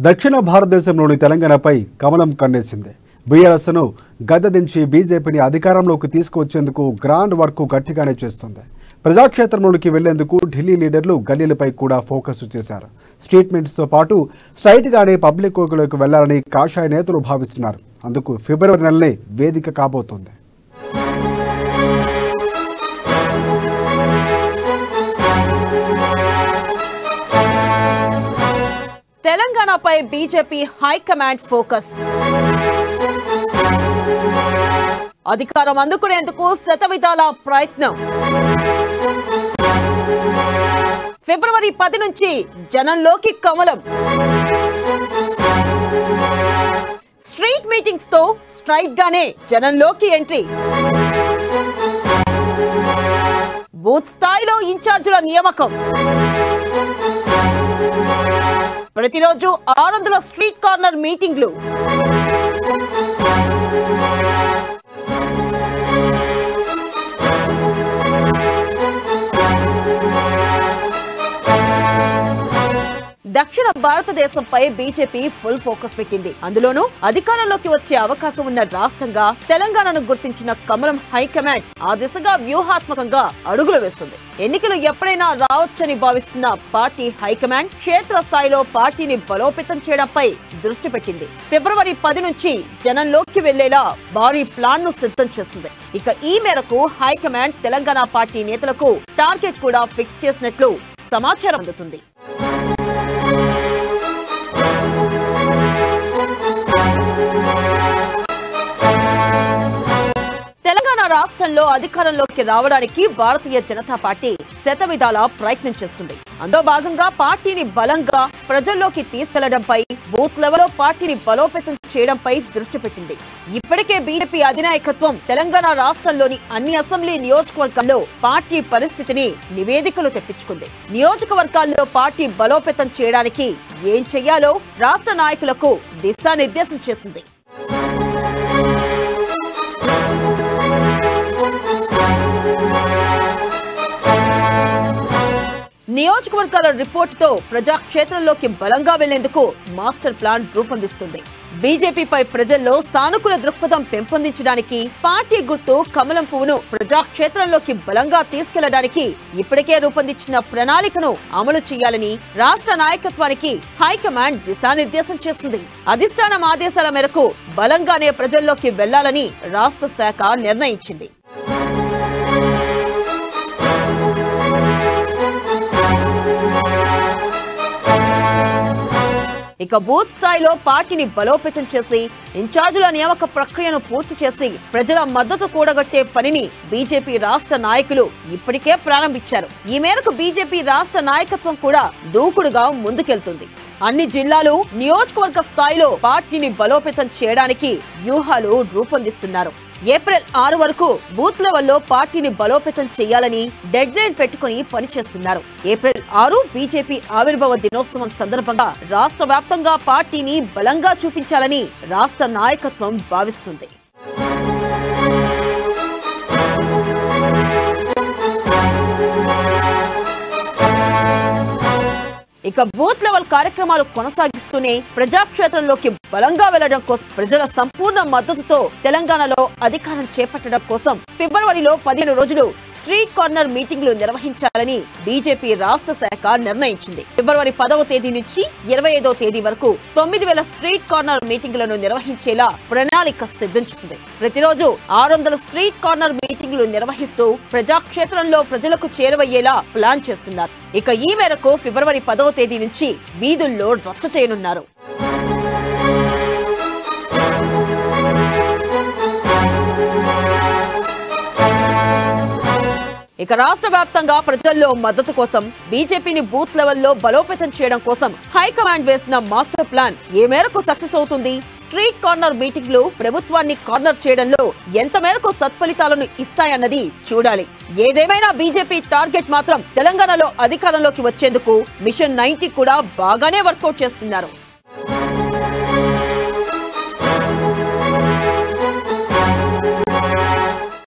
దక్షిణ భారతదేశంలోని తెలంగాణపై కమలం కన్నేసింది. బీఆర్ఎస్ను గద్దెదించి బీజేపీని అధికారంలోకి తీసుకువచ్చేందుకు గ్రాండ్ వర్క్ గట్టిగానే చేస్తుంది. ప్రజాక్షేత్రంలోకి వెళ్లేందుకు ఢిల్లీ లీడర్లు గల్లీలపై కూడా ఫోకస్ చేశారు. స్టేట్మెంట్స్తో పాటు స్ట్రైట్గానే పబ్లిక్ వర్క్లోకి వెళ్లాలని కాషాయ నేతలు భావిస్తున్నారు. అందుకు ఫిబ్రవరి నెలనే వేదిక కాబోతోంది. తెలంగాణపై బీజేపీ హైకమాండ్ ఫోకస్. అధికారం అందుకునేందుకు శతవిధాల ప్రయత్నం. ఫిబ్రవరి 10 నుంచి జనంలోకి కమలం. స్ట్రీట్ మీటింగ్స్ తో స్ట్రైట్ గానే జనంలోకి ఎంట్రీ. బూత్ స్థాయిలో ఇన్ఛార్జీల నియామకం. ప్రతిరోజు 600 స్ట్రీట్ కార్నర్ మీటింగ్లు. దక్షిణ భారతదేశంపై బీజేపీ ఫుల్ ఫోకస్ పెట్టింది. అందులోనూ అధికారంలోకి వచ్చే అవకాశం ఉన్న రాష్ట్రంగా తెలంగాణను గుర్తించిన కమలం హైకమాండ్ ఆ దిశగా వ్యూహాత్మకంగా అడుగులు వేస్తుంది. ఎన్నికలు ఎప్పుడైనా రావచ్చని భావిస్తున్న పార్టీ హైకమాండ్ క్షేత్రస్థాయిలో పార్టీని బలోపేతం చేయడంపై దృష్టి పెట్టింది. ఫిబ్రవరి 10 నుంచి జనంలోకి వెళ్లేలా భారీ ప్లాన్ ను సిద్ధం చేసింది. ఇక ఈ మేరకు హైకమాండ్ తెలంగాణ పార్టీ నేతలకు టార్గెట్ కూడా ఫిక్స్ చేసినట్లు సమాచారం అందుతుంది. తెలంగాణ రాష్ట్రంలో అధికారంలోకి రావడానికి భారతీయ జనతా పార్టీ శతవిధాల ప్రయత్నం చేస్తుంది. అందులో భాగంగా పార్టీని బలంగా ప్రజల్లోకి తీసుకెళ్లడంపై, బూత్ లెవెల్లో పార్టీని బలోపేతం చేయడంపై దృష్టి పెట్టింది. ఇప్పటికే బీజేపీ అధినాయకత్వం తెలంగాణ రాష్ట్రంలోని అన్ని అసెంబ్లీ నియోజకవర్గాల్లో పార్టీ పరిస్థితిని నివేదికలు తెప్పించుకుంది. నియోజకవర్గాల్లో పార్టీ బలోపేతం చేయడానికి ఏం చెయ్యాలో రాష్ట్ర నాయకులకు దిశానిర్దేశం చేసింది. నియోజకవర్గాల రిపోర్టుతో ప్రజాక్షేత్రంలోకి బలంగా వెళ్లేందుకు మాస్టర్ ప్లాన్ రూపొందిస్తుంది. బీజేపీపై ప్రజల్లో సానుకూల దృక్పథం పెంపొందించడానికి పార్టీ గుర్తు కమలం పువ్వును ప్రజాక్షేత్రంలోకి బలంగా తీసుకెళ్లడానికి ఇప్పటికే రూపొందించిన ప్రణాళికను అమలు చేయాలని రాష్ట్ర నాయకత్వానికి హైకమాండ్ దిశానిర్దేశం చేసింది. అధిష్టానం ఆదేశాల మేరకు బలంగానే ప్రజల్లోకి వెళ్లాలని రాష్ట్ర శాఖ నిర్ణయించింది. ఇక బూత్ స్థాయిలో పార్టీని బలోపేతం చేసి ఇన్ఛార్జీల నియామక ప్రక్రియను పూర్తి చేసి ప్రజల మద్దతు కూడగట్టే పనిని బీజేపీ రాష్ట్ర నాయకులు ఇప్పటికే ప్రారంభించారు. ఈ మేరకు బీజేపీ రాష్ట్ర నాయకత్వం కూడా దూకుడుగా ముందుకెళ్తుంది. అన్ని జిల్లాలు, నియోజకవర్గ స్థాయిలో పార్టీని బలోపేతం చేయడానికి వ్యూహాలు రూపొందిస్తున్నారు. ఏప్రిల్ 6 వరకు బూత్ లెవెల్లో పార్టీని బలోపేతం చేయాలని డెడ్ లైన్ పెట్టుకుని పనిచేస్తున్నారు. ఏప్రిల్ 6 బీజేపీ ఆవిర్భావ దినోత్సవం సందర్భంగా రాష్ట్ర వ్యాప్తంగా పార్టీని బలంగా చూపించాలని రాష్ట్ర నాయకత్వం భావిస్తుంది. ఇక బూత్ లెవెల్ కార్యక్రమాలు కొనసాగిస్తూనే ప్రజాక్షేత్రంలోకి బలంగా వెళ్లడం కోసం, ప్రజల సంపూర్ణ మద్దతుతో తెలంగాణలో అధికారం చేపట్టడం కోసం ఫిబ్రవరిలో 15 రోజులు స్ట్రీట్ కార్నర్ మీటింగ్లు నిర్వహించాలని బీజేపీ రాష్ట్ర శాఖ నిర్ణయించింది. ఫిబ్రవరి 10వ తేదీ నుంచి 25వ తేదీ వరకు 9000 స్ట్రీట్ కార్నర్ మీటింగ్లను నిర్వహించేలా ప్రణాళిక సిద్ధం చేసింది. ప్రతిరోజు 600 స్ట్రీట్ కార్నర్ మీటింగ్లు నిర్వహిస్తూ ప్రజాక్షేత్రంలో ప్రజలకు చేరువయ్యేలా ప్లాన్ చేస్తున్నారు. ఇక ఈ మేరకు ఫిబ్రవరి 10వ తేదీ నుంచి వీధుల్లో రచ్చ చేయనున్నారు. ఇక రాష్ట్ర వ్యాప్తంగా ప్రజల్లో మద్దతు కోసం, బీజేపీని బూత్ లెవెల్లో బలోపేతం చేయడం కోసం హైకమాండ్ వేసిన మాస్టర్ ప్లాన్ ఏ మేరకు సక్సెస్ అవుతుంది? స్ట్రీట్ కార్నర్ మీటింగ్లు ప్రభుత్వాన్ని కార్నర్ చేయడంలో ఎంత మేరకు సత్ఫలితాలను ఇస్తాయన్నది చూడాలి. ఏదేమైనా బీజేపీ టార్గెట్ మాత్రం తెలంగాణలో అధికారంలోకి వచ్చేందుకు మిషన్ 90 కూడా బాగానే వర్కౌట్ చేస్తున్నారు.